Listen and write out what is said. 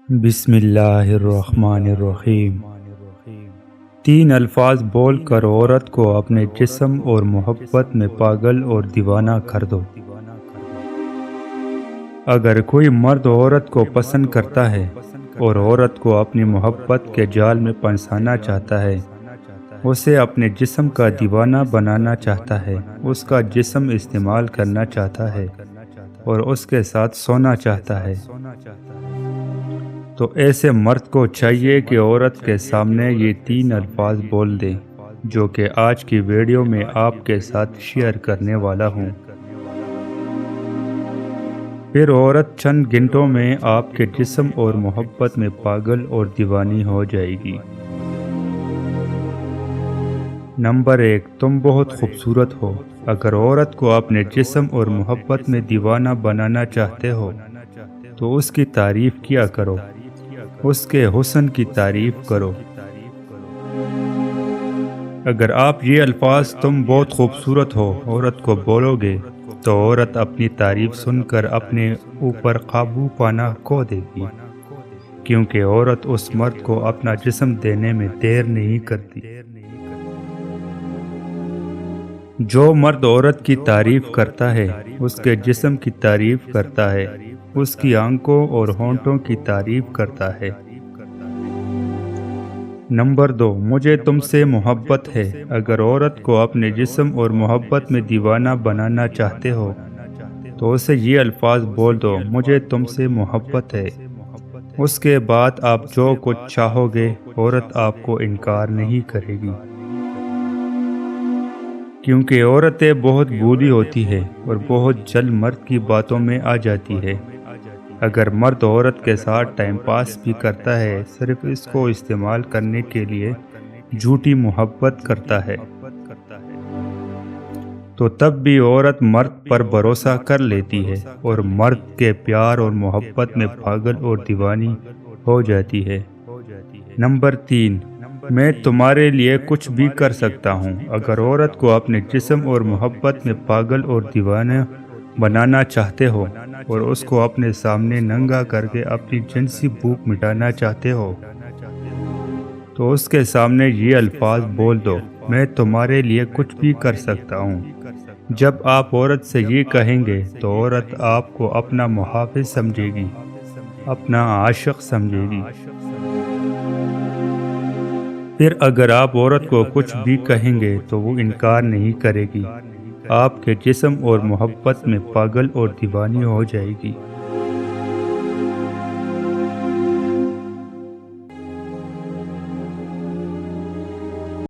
بسم اللہ الرحمن الرحیم۔ تین الفاظ بول کر عورت کو اپنے جسم اور محبت میں پاگل اور دیوانہ کر دو۔ اگر کوئی مرد عورت کو پسند کرتا ہے اور عورت کو اپنی محبت کے جال میں پھنسانا چاہتا ہے، اسے اپنے جسم کا دیوانہ بنانا چاہتا ہے، اس کا جسم استعمال کرنا چاہتا ہے اور اس کے ساتھ سونا چاہتا ہے، تو ایسے مرد کو چاہیے کہ عورت کے سامنے یہ تین الفاظ بول دے، جو کہ آج کی ویڈیو میں آپ کے ساتھ شیئر کرنے والا ہوں۔ پھر عورت چند گھنٹوں میں آپ کے جسم اور محبت میں پاگل اور دیوانی ہو جائے گی۔ نمبر 1، تم بہت خوبصورت ہو۔ اگر عورت کو اپنے جسم اور محبت میں دیوانہ بنانا چاہتے ہو تو اس کی تعریف کیا کرو، اس کے حسن کی تعریف کرو۔ اگر آپ یہ الفاظ تم بہت خوبصورت ہو عورت کو بولو گے تو عورت اپنی تعریف سن کر اپنے اوپر قابو پانا کھو دے گی، کیونکہ عورت اس مرد کو اپنا جسم دینے میں دیر نہیں کرتی۔ جو مرد عورت کی تعریف کرتا ہے اس کے جسم کی تعریف کرتا ہے، اس کی آنکھوں اور ہونٹوں کی تعریف کرتا ہے۔ نمبر 2، مجھے تم سے محبت ہے۔ اگر عورت کو اپنے جسم اور محبت میں دیوانہ بنانا چاہتے ہو تو اسے یہ الفاظ بول دو، مجھے تم سے محبت ہے۔ اس کے بعد آپ جو کچھ چاہو گے عورت آپ کو انکار نہیں کرے گی، کیونکہ عورتیں بہت بولی ہوتی ہے اور بہت جلد مرد کی باتوں میں آ جاتی ہے۔ اگر مرد عورت کے ساتھ ٹائم پاس بھی کرتا ہے، صرف اس کو استعمال کرنے کے لیے جھوٹی محبت کرتا ہے، تو تب بھی عورت مرد پر بھروسہ کر لیتی ہے اور مرد کے پیار اور محبت میں پاگل اور دیوانی ہو جاتی ہے۔ نمبر 3، میں تمہارے لیے کچھ بھی کر سکتا ہوں۔ اگر عورت کو اپنے جسم اور محبت میں پاگل اور دیوانہ بنانا چاہتے ہو اور اس کو اپنے سامنے ننگا کر کے اپنی جنسی بھوک مٹانا چاہتے ہو تو اس کے سامنے یہ الفاظ بول دو، میں تمہارے لیے کچھ بھی کر سکتا ہوں۔ جب آپ عورت سے یہ کہیں گے تو عورت آپ کو اپنا محافظ سمجھے گی، اپنا عاشق سمجھے گی۔ پھر اگر آپ عورت کو کچھ بھی کہیں گے تو وہ انکار نہیں کرے گی، آپ کے جسم اور محبت میں پاگل اور دیوانی ہو جائے گی۔